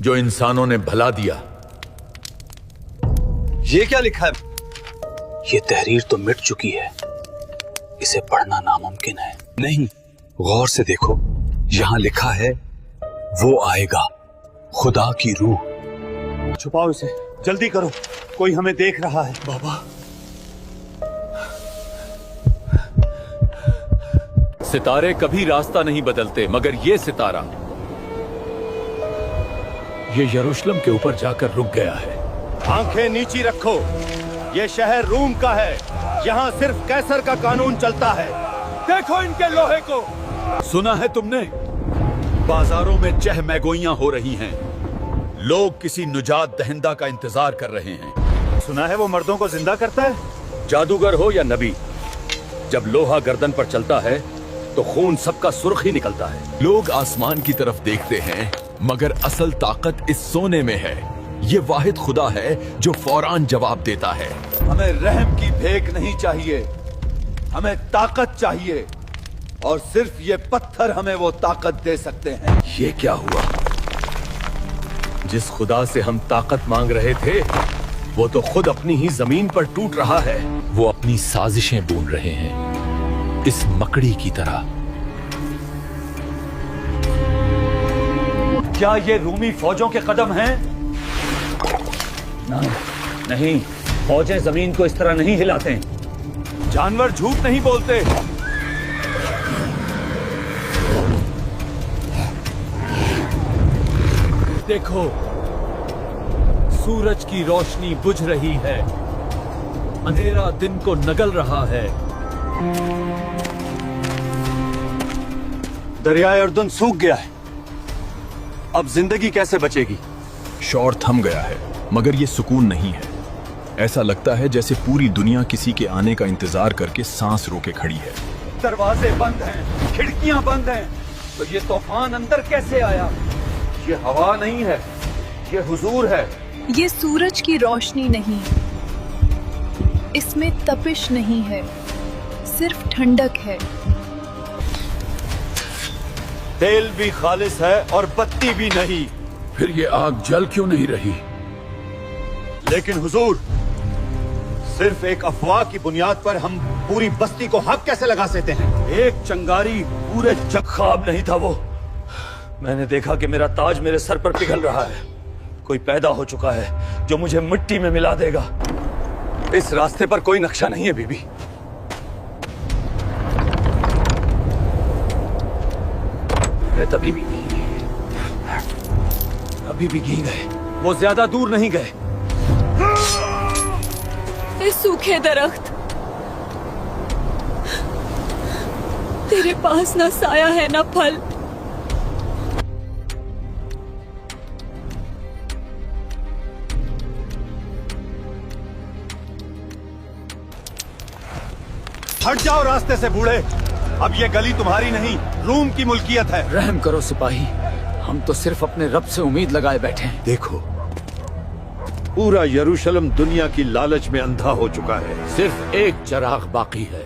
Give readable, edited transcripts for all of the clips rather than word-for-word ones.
जो इंसानों ने भला दिया। ये क्या लिखा है? ये तहरीर तो मिट चुकी है, इसे पढ़ना नामुमकिन है। नहीं, गौर से देखो, यहां लिखा है वो आएगा, खुदा की रूह। छुपाओ इसे, जल्दी करो, कोई हमें देख रहा है। बाबा, सितारे कभी रास्ता नहीं बदलते, मगर ये सितारा ये यरूशलेम के ऊपर जाकर रुक गया है। आंखें नीची रखो, ये शहर रूम का है, यहाँ सिर्फ कैसर का कानून चलता है। देखो इनके लोहे को। सुना है तुमने, बाजारों में चहमहगोइयां हो रही हैं। लोग किसी निजात दहिंदा का इंतजार कर रहे हैं। सुना है वो मर्दों को जिंदा करता है। जादूगर हो या नबी, जब लोहा गर्दन पर चलता है तो खून सबका सुर्ख ही निकलता है। लोग आसमान की तरफ देखते हैं, मगर असल ताकत इस सोने में है। ये वाहिद खुदा है जो फौरान जवाब देता है। हमें रहम की भेंट नहीं चाहिए, हमें ताकत चाहिए, और सिर्फ ये पत्थर हमें वो ताकत दे सकते हैं। ये क्या हुआ? जिस खुदा से हम ताकत मांग रहे थे, वो तो खुद अपनी ही जमीन पर टूट रहा है। वो अपनी साजिशें बुन रहे हैं, इस मकड़ी की तरह। क्या ये रूमी फौजों के कदम हैं? नहीं, फौजें जमीन को इस तरह नहीं हिलाते। जानवर झूठ नहीं बोलते। देखो, सूरज की रोशनी बुझ रही है, अंधेरा दिन को नगल रहा है। दरियाए अर्दन सूख गया है, अब जिंदगी कैसे बचेगी? शोर थम गया है, मगर ये सुकून नहीं है। ऐसा लगता है जैसे पूरी दुनिया किसी के आने का इंतजार करके सांस रोके खड़ी है। दरवाजे बंद हैं, खिड़कियां बंद हैं, तो ये तूफान अंदर कैसे आया? ये हवा नहीं है, ये हुजूर है। ये सूरज की रोशनी नहीं, इसमें तपिश नहीं है, सिर्फ ठंडक है। तेल भी खालिस है और बत्ती भी नहीं। फिर ये आग जल क्यों नहीं रही? लेकिन हुजूर, सिर्फ एक अफवाह की बुनियाद पर हम पूरी बस्ती को हक कैसे लगा सकते हैं? एक चंगारी पूरे जग ख्वाब नहीं था वो। मैंने देखा कि मेरा ताज मेरे सर पर पिघल रहा है। कोई पैदा हो चुका है जो मुझे मिट्टी में मिला देगा। इस रास्ते पर कोई नक्शा नहीं है बीबी। अभी भी भीग गए। वो ज्यादा दूर नहीं गए। सूखे दरख्त, तेरे पास ना साया है ना फल। हट जाओ रास्ते से बूढ़े, अब ये गली तुम्हारी नहीं, रूम की मुल्कियत है। रहम करो सिपाही, हम तो सिर्फ अपने रब से उम्मीद लगाए बैठे हैं। देखो, पूरा यरूशलेम दुनिया की लालच में अंधा हो चुका है। सिर्फ एक चराग बाकी है।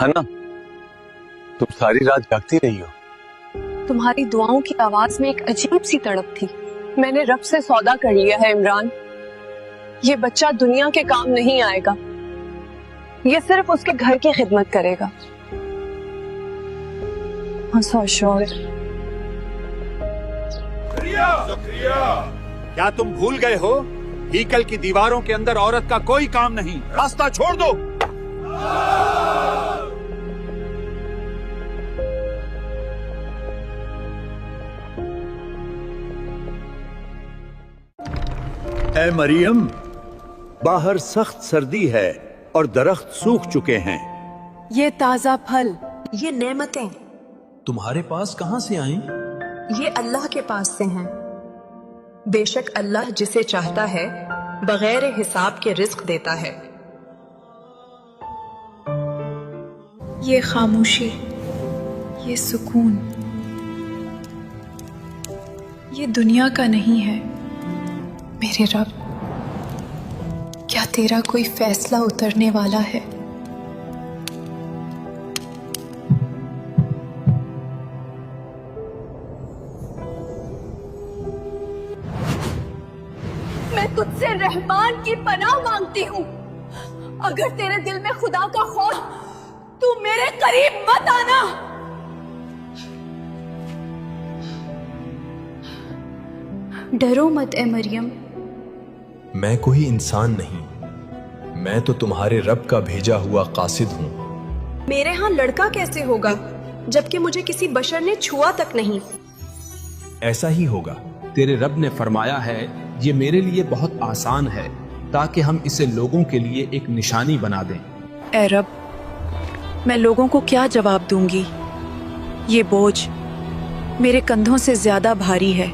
हन्ना, तुम सारी रात जागती रही हो। तुम्हारी दुआओं की आवाज में एक अजीब सी तड़प थी। मैंने रब से सौदा कर लिया है इमरान, ये बच्चा दुनिया के काम नहीं आएगा, ये सिर्फ उसके घर की खिदमत करेगा। क्या तुम भूल गए हो? हीकल की दीवारों के अंदर औरत का कोई काम नहीं। रास्ता छोड़ दो। ऐ मरियम, बाहर सख्त सर्दी है और दरख्त सूख चुके हैं। ये ताजा फल, ये नेमतें तुम्हारे पास कहां से आई? ये अल्लाह के पास से हैं। बेशक अल्लाह जिसे चाहता है बगैर हिसाब के रिज्क देता है। ये खामोशी, ये सुकून, ये दुनिया का नहीं है। मेरे रब, क्या तेरा कोई फैसला उतरने वाला है? तुझसे रहमान की पनाह मांगती हूँ। अगर तेरे दिल में खुदा का खौफ, तू मेरे करीब मत आना। डरो मत ए मरियम। मैं कोई इंसान नहीं, मैं तो तुम्हारे रब का भेजा हुआ कासिद हूँ। मेरे यहाँ लड़का कैसे होगा जबकि मुझे किसी बशर ने छुआ तक नहीं। ऐसा ही होगा। तेरे रब ने फरमाया है, ये मेरे लिए बहुत आसान है ताकि हम इसे लोगों के लिए एक निशानी बना दें। ए रब, मैं लोगों को क्या जवाब दूंगी? ये बोझ मेरे कंधों से ज्यादा भारी है।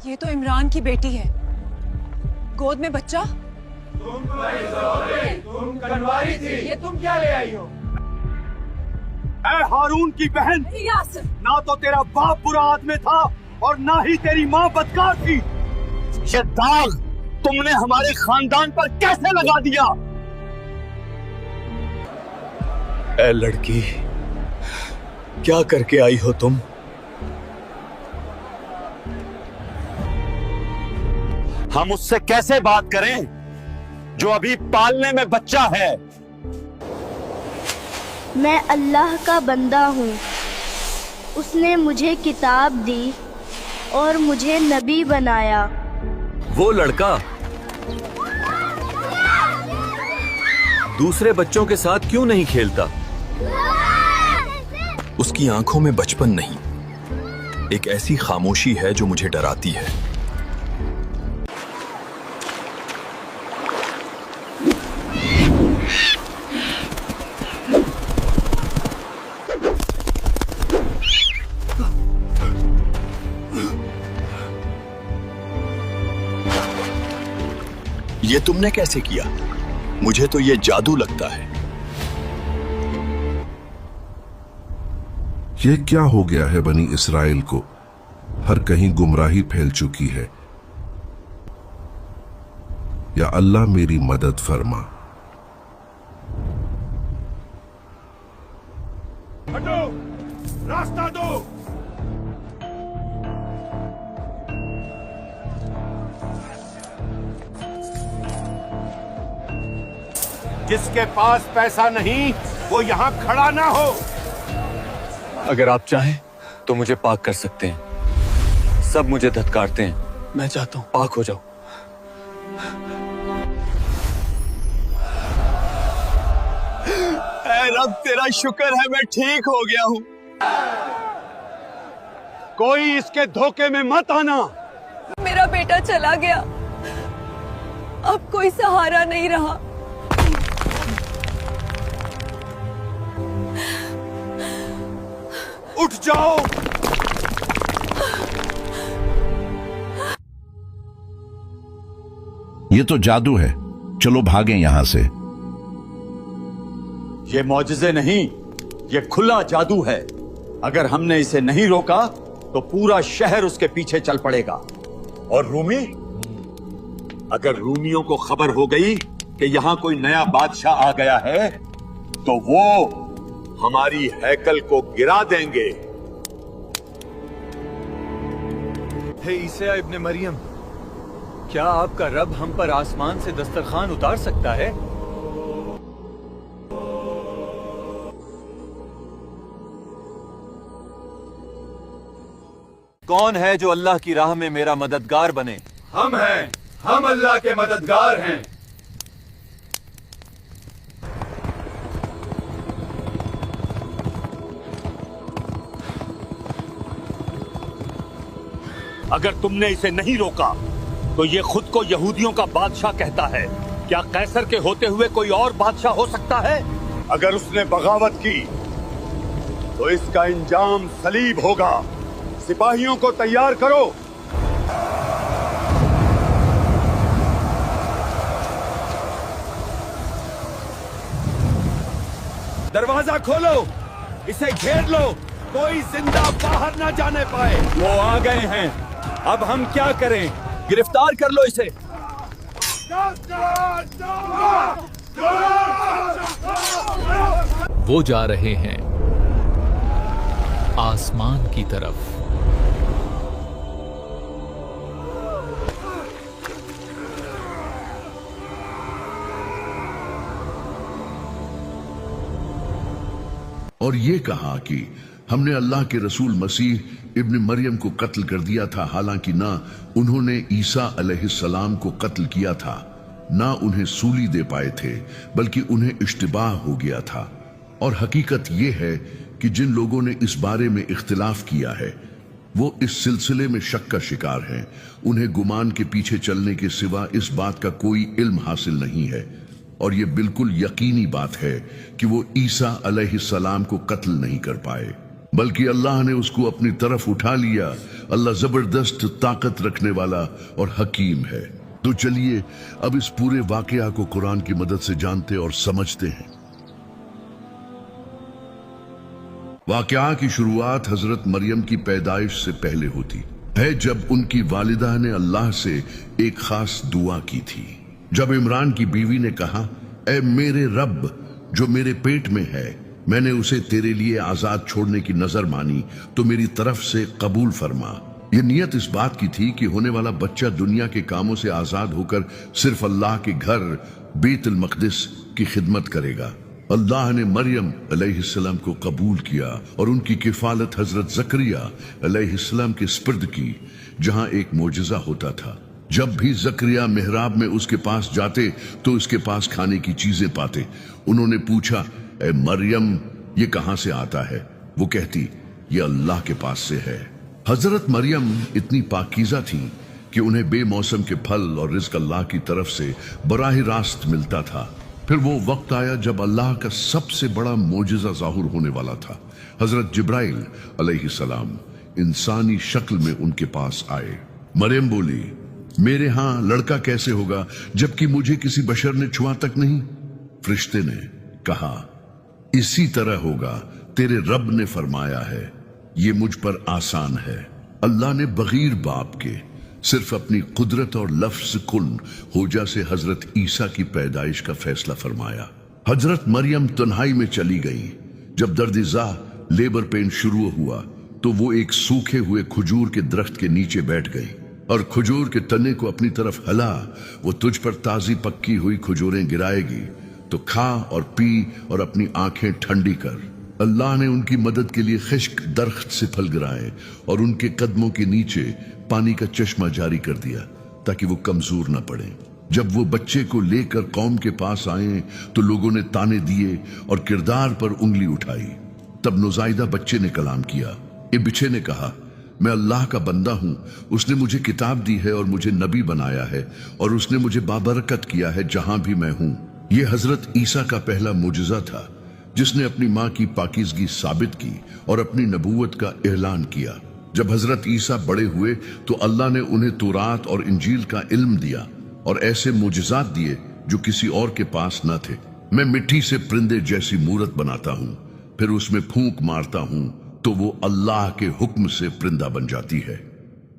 ये तो इमरान की बेटी है, गोद में बच्चा। तुम कनवारी थी, ये तुम क्या ले आई हो? ऐ हारून की बहन, यासिर, ना तो तेरा बाप बुरा आदमी था और ना ही तेरी माँ बदकार थी। ये दाग तुमने हमारे खानदान पर कैसे लगा दिया? ऐ लड़की, क्या करके आई हो तुम? हम उससे कैसे बात करें जो अभी पालने में बच्चा है? मैं अल्लाह का बंदा हूँ। उसने मुझे किताब दी और मुझे नबी बनाया। वो लड़का दूसरे बच्चों के साथ क्यों नहीं खेलता? उसकी आंखों में बचपन नहीं, एक ऐसी खामोशी है जो मुझे डराती है। ये तुमने कैसे किया? मुझे तो ये जादू लगता है। ये क्या हो गया है बनी इस्राइल को? हर कहीं गुमराही फैल चुकी है। या अल्लाह मेरी मदद फरमा। हटो, रास्ता दो। जिसके पास पैसा नहीं वो यहाँ खड़ा ना हो। अगर आप चाहें तो मुझे पाक कर सकते हैं। सब मुझे धत्कारते हैं, मैं चाहता हूं पाक हो जाओ। ऐ रब, तेरा शुक्र है मैं ठीक हो गया हूँ। कोई इसके धोखे में मत आना। मेरा बेटा चला गया, अब कोई सहारा नहीं रहा। उठ जाओ। ये तो जादू है, चलो भागें यहां से। ये मौजज़े नहीं, ये खुला जादू है। अगर हमने इसे नहीं रोका तो पूरा शहर उसके पीछे चल पड़ेगा। और रूमी, अगर रूमियों को खबर हो गई कि यहां कोई नया बादशाह आ गया है तो वो हमारी हैकल को गिरा देंगे। हे ईसा इब्ने मरियम, क्या आपका रब हम पर आसमान से दस्तरखान उतार सकता है? कौन है जो अल्लाह की राह में मेरा मददगार बने? हम हैं, हम अल्लाह के मददगार हैं। अगर तुमने इसे नहीं रोका तो ये खुद को यहूदियों का बादशाह कहता है। क्या कैसर के होते हुए कोई और बादशाह हो सकता है? अगर उसने बगावत की तो इसका इंजाम सलीब होगा। सिपाहियों को तैयार करो। दरवाजा खोलो, इसे घेर लो, कोई जिंदा बाहर ना जाने पाए। वो आ गए हैं, अब हम क्या करें? गिरफ्तार कर लो इसे। वो जा रहे हैं आसमान की तरफ। और ये कहा कि हमने अल्लाह के रसूल मसीह इब्न मरियम को कत्ल कर दिया था, हालांकि ना उन्होंने ईसा अलैहिस्सलाम को कत्ल किया था, ना उन्हें सूली दे पाए थे, बल्कि उन्हें इश्तिबाह हो गया था। और हकीकत ये है कि जिन लोगों ने इस बारे में इख्तिलाफ किया है वो इस सिलसिले में शक का शिकार हैं। उन्हें गुमान के पीछे चलने के सिवा इस बात का कोई इल्म हासिल नहीं है, और ये बिल्कुल यकीनी बात है कि वो ईसा अलैहिस्सलाम को कत्ल नहीं कर पाए, बल्कि अल्लाह ने उसको अपनी तरफ उठा लिया। अल्लाह जबरदस्त ताकत रखने वाला और हकीम है। तो चलिए अब इस पूरे वाकया को कुरान की मदद से जानते और समझते हैं। वाकया की शुरुआत हजरत मरियम की पैदाइश से पहले होती है, जब उनकी वालिदा ने अल्लाह से एक खास दुआ की थी। जब इमरान की बीवी ने कहा, ऐ मेरे रब जो मेरे पेट में है, मैंने उसे तेरे लिए आजाद छोड़ने की नजर मानी, तो मेरी तरफ से कबूल फरमा। ये नियत इस बात की थी कि होने वाला बच्चा दुनिया के कामों से आजाद होकर सिर्फ अल्लाह के घर बैतुल मक़दिस की खिदमत करेगा। अल्लाह ने मरियम अलैहिस्सलाम को कबूल किया और उनकी किफालत हजरत ज़करिया अलैहिस्सलाम के स्पर्द की, जहां एक मोजज़ा होता था। जब भी ज़करिया मेहराब में उसके पास जाते तो उसके पास खाने की चीजें पाते। उन्होंने पूछा, ए मरियम ये कहां से आता है? वो कहती, ये अल्लाह के पास से है। हजरत मरियम इतनी पाकीज़ा थी कि उन्हें बेमौसम के फल और रिज़्क़ अल्लाह की तरफ से बराह रास्त मिलता था। फिर वो वक्त आया जब अल्लाह का सबसे बड़ा मोजिज़ा ज़ाहिर होने वाला था। हजरत जिब्राइल अलैहिस्सलाम इंसानी शक्ल में उनके पास आए। मरियम बोली, मेरे हां लड़का कैसे होगा जबकि मुझे किसी बशर ने छुआ तक नहीं? फरिश्ते ने कहा, इसी तरह होगा, तेरे रब ने फरमाया है, ये मुझ पर आसान है। अल्लाह ने बगैर बाप के सिर्फ अपनी कुदरत और लफ्ज कुन होजा से हजरत ईसा की पैदाइश का फैसला फरमाया। हजरत मरियम तन्हाई में चली गई। जब दर्द-ए-ज़ा लेबर पेन शुरू हुआ तो वो एक सूखे हुए खजूर के दरख्त के नीचे बैठ गई और खजूर के तने को अपनी तरफ हला। वो तुझ पर ताजी पक्की हुई खजूरें गिराएगी, तो खा और पी और अपनी आंखें ठंडी कर। अल्लाह ने उनकी मदद के लिए खुश्क दरख्त से फल गिराए और उनके कदमों के नीचे पानी का चश्मा जारी कर दिया ताकि वो कमजोर न पड़े। जब वो बच्चे को लेकर कौम के पास आए तो लोगों ने ताने दिए और किरदार पर उंगली उठाई। तब नुज़ाइदा बच्चे ने कलाम किया। ये बिछे ने कहा, मैं अल्लाह का बंदा हूं, उसने मुझे किताब दी है और मुझे नबी बनाया है और उसने मुझे बाबरकत किया है जहां भी मैं हूं। ये हजरत ईसा का पहला मुजज़ा था जिसने अपनी मां की पाकीज़गी साबित की और अपनी नबूवत का ऐलान किया। जब हजरत ईसा बड़े हुए तो अल्लाह ने उन्हें तौरात और इंजील का इल्म दिया और ऐसे मुजज़ात दिए जो किसी और के पास न थे। मैं मिट्टी से परिंदे जैसी मूरत बनाता हूं, फिर उसमें फूंक मारता हूं तो वो अल्लाह के हुक्म से परिंदा बन जाती है।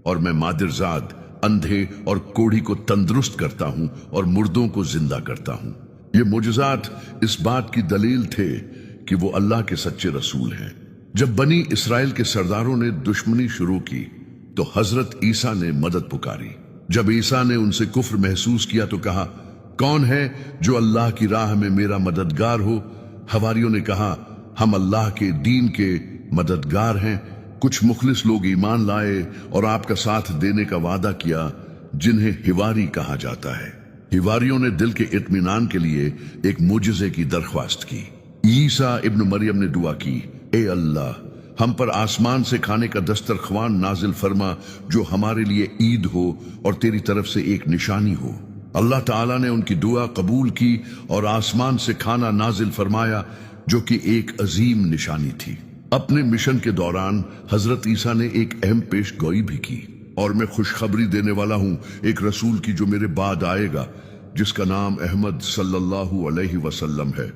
और मैं मादिरजाद अंधे और कोढ़ी को तंदुरुस्त करता हूं और मुर्दों को जिंदा करता हूं। ये मुजज़ात इस बात की दलील थे कि वो अल्लाह के सच्चे रसूल हैं। जब बनी इसराइल के सरदारों ने दुश्मनी शुरू की तो हजरत ईसा ने मदद पुकारी। जब ईसा ने उनसे कुफ्र महसूस किया तो कहा, कौन है जो अल्लाह की राह में मेरा मददगार हो? हवारियों ने कहा, हम अल्लाह के दीन के मददगार हैं। कुछ मुखलिस लोग ईमान लाए और आपका साथ देने का वादा किया, जिन्हें हिवारी कहा जाता है। हिवारियों ने दिल के इत्मीनान के लिए एक मुजज़े की दरख्वास्त की। ईसा इब्न मरियम ने दुआ की, ए अल्लाह, हम पर आसमान से खाने का दस्तरख्वान नाजिल फरमा जो हमारे लिए ईद हो और तेरी तरफ से एक निशानी हो। अल्लाह ताला ने उनकी दुआ कबूल की और आसमान से खाना नाजिल फरमाया जो कि एक अजीम निशानी थी। अपने मिशन के दौरान हजरत ईसा ने एक अहम पेश गोई भी की, और मैं खुशखबरी देने वाला हूं एक रसूल की जो मेरे बाद आएगा, जिसका नाम अहमद सल्लल्लाहु अलैहि वसल्लम है।